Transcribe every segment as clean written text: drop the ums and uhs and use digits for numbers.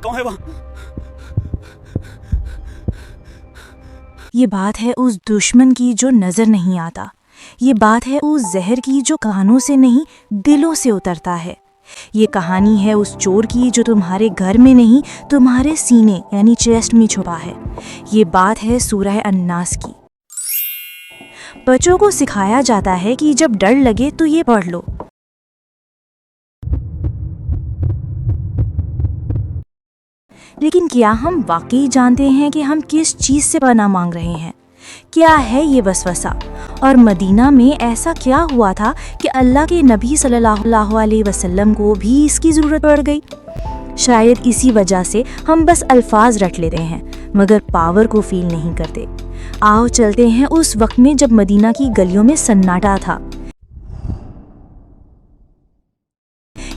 کون ہے وہاں؟ یہ بات ہے اس دشمن کی جو نظر نہیں آتا، یہ بات ہے اس زہر کی جو کانوں سے نہیں دلوں سے اترتا ہے، یہ کہانی ہے اس چور کی جو تمہارے گھر میں نہیں تمہارے سینے یعنی چیسٹ میں چھپا ہے، یہ بات ہے سورہ الناس کی۔ بچوں کو سکھایا جاتا ہے کہ جب ڈر لگے تو یہ پڑھ لو، لیکن کیا ہم واقعی جانتے ہیں کہ ہم کس چیز سے پناہ مانگ رہے ہیں؟ کیا ہے یہ وسوسہ؟ اور مدینہ میں ایسا کیا ہوا تھا کہ اللہ کے نبی صلی اللہ علیہ وسلم کو بھی اس کی ضرورت پڑ گئی؟ شاید اسی وجہ سے ہم بس الفاظ رٹ لیتے ہیں مگر پاور کو فیل نہیں کرتے۔ آؤ چلتے ہیں اس وقت میں جب مدینہ کی گلیوں میں سناٹا تھا۔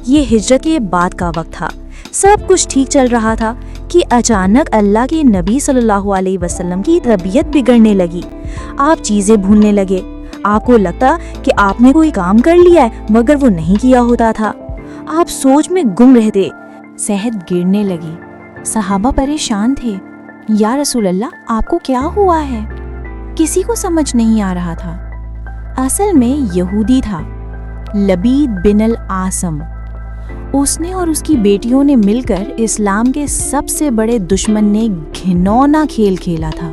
یہ ہجرت کے بعد کا وقت تھا، سب کچھ ٹھیک چل رہا تھا کہ اچانک اللہ کے نبی صلی اللہ علیہ وسلم کی طبیعت بگڑنے لگی۔ آپ چیزیں بھولنے لگے، آپ کو لگتا کہ آپ نے کوئی کام کر لیا ہے مگر وہ نہیں کیا ہوتا تھا، آپ سوچ میں گم رہتے، صحت گرنے لگی۔ صحابہ پریشان تھے، یا رسول اللہ آپ کو کیا ہوا ہے؟ کسی کو سمجھ نہیں آ رہا تھا۔ اصل میں یہودی تھا، لبید بن العاصم۔ اس نے اور اس کی بیٹیوں نے مل کر اسلام کے سب سے بڑے دشمن نے گھنونا کھیل کھیلا تھا۔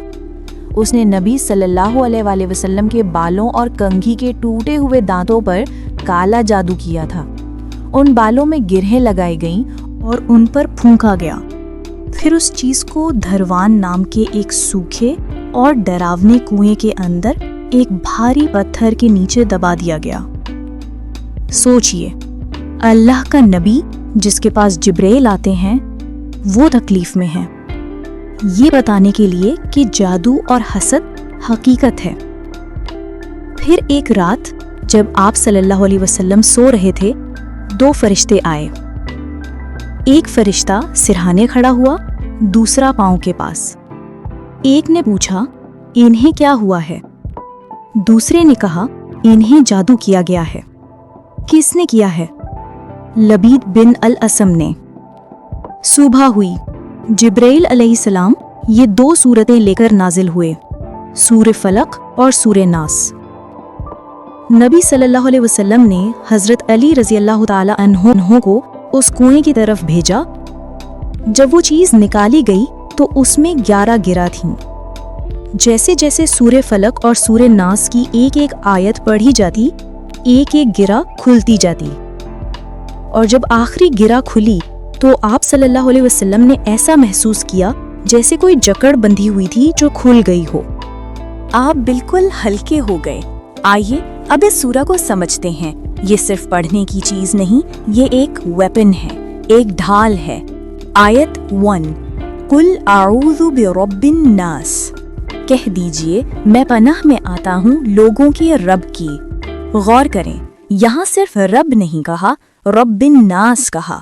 اس نے نبی صلی اللہ علیہ وسلم کے بالوں اور کنگھی کے ٹوٹے ہوئے دانتوں پر کالا جادو کیا تھا۔ ان بالوں میں گرہیں لگائی گئیں اور ان پر پھونکا گیا، پھر اس چیز کو دھروان نام کے ایک سوکھے اور ڈراونے کنویں کے اندر ایک بھاری پتھر کے نیچے دبا دیا گیا۔ سوچئے، اللہ کا نبی جس کے پاس جبرائیل آتے ہیں وہ تکلیف میں ہے، یہ بتانے کے لیے کہ جادو اور حسد حقیقت ہے۔ پھر ایک رات جب آپ صلی اللہ علیہ وسلم سو رہے تھے، دو فرشتے آئے۔ ایک فرشتہ سرہانے کھڑا ہوا، دوسرا پاؤں کے پاس۔ ایک نے پوچھا انہیں کیا ہوا ہے؟ دوسرے نے کہا انہیں جادو کیا گیا ہے۔ کس نے کیا ہے؟ لبید بن العاصم نے۔ صبح ہوئی، جبرائیل علیہ السلام یہ دو سورتیں لے کر نازل ہوئے، سورہ فلق اور سورہ ناس۔ نبی صلی اللہ علیہ وسلم نے حضرت علی رضی اللہ تعالی عنہ کو اس کنویں کی طرف بھیجا۔ جب وہ چیز نکالی گئی تو اس میں 11 گرہ تھیں۔ جیسے جیسے سورہ فلق اور سورہ ناس کی ایک ایک آیت پڑھی جاتی، ایک ایک گرہ کھلتی جاتی، اور جب آخری گرہ کھلی تو آپ صلی اللہ علیہ وسلم نے ایسا محسوس کیا جیسے کوئی جکڑ بندھی ہوئی تھی جو کھل گئی ہو۔ آپ بالکل ہلکے ہو گئے۔ آئیے اب اس سورہ کو سمجھتے ہیں۔ یہ صرف پڑھنے کی چیز نہیں، یہ ایک ویپن ہے، ایک ڈھال ہے۔ آیت 1، قل اعوذ برب الناس، کہہ دیجئے میں پناہ میں آتا ہوں لوگوں کے رب کی۔ غور کریں، یہاں صرف رب نہیں کہا، رب الناس کہا۔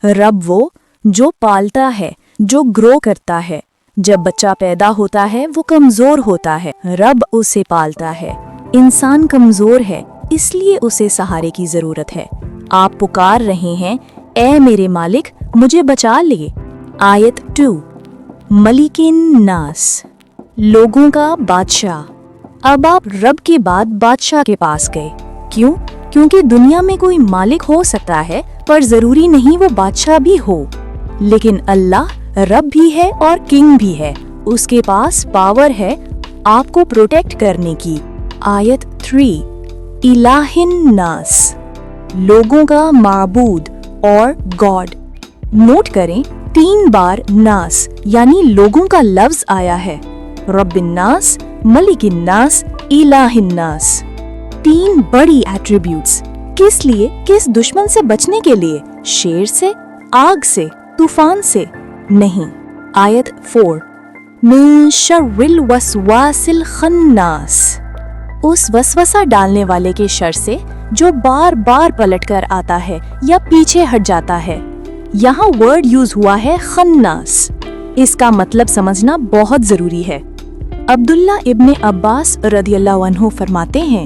رب وہ جو پالتا ہے، جو گرو کرتا ہے۔ جب بچہ پیدا ہوتا ہے وہ کمزور ہوتا ہے، رب اسے پالتا ہے۔ انسان کمزور ہے، اس لیے اسے سہارے کی ضرورت ہے۔ آپ پکار رہے ہیں، اے میرے مالک مجھے بچا لے۔ آیت 2، ملک الناس، لوگوں کا بادشاہ۔ اب آپ رب کے بعد بادشاہ کے پاس گئے۔ کیوں؟ کیونکہ دنیا میں کوئی مالک ہو سکتا ہے پر ضروری نہیں وہ بادشاہ بھی ہو، لیکن اللہ رب بھی ہے اور کنگ بھی ہے، اس کے پاس پاور ہے آپ کو پروٹیکٹ کرنے کی۔ آیت 3، الہ الناس، لوگوں کا معبود اور گاڈ۔ نوٹ کریں 3 بار ناس یعنی لوگوں کا لفظ آیا ہے، رب الناس، ملک الناس، الہ الناس۔ 3 بڑی ایٹریبیوٹس، کس لیے؟ کس دشمن سے بچنے کے لیے؟ شیر سے، آگ سے، طوفان سے نہیں۔ آیت 4، من شر الوسواس الخناس، اس وسوسہ ڈالنے والے کے شر سے جو بار بار پلٹ کر آتا ہے یا پیچھے ہٹ جاتا ہے۔ یہاں ورڈ یوز ہوا ہے خناس، اس کا مطلب سمجھنا بہت ضروری ہے۔ عبداللہ ابن عباس رضی اللہ عنہ فرماتے ہیں،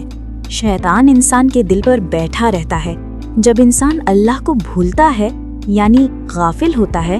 شیطان انسان کے دل پر بیٹھا رہتا ہے، جب انسان اللہ کو بھولتا ہے یعنی غافل ہوتا ہے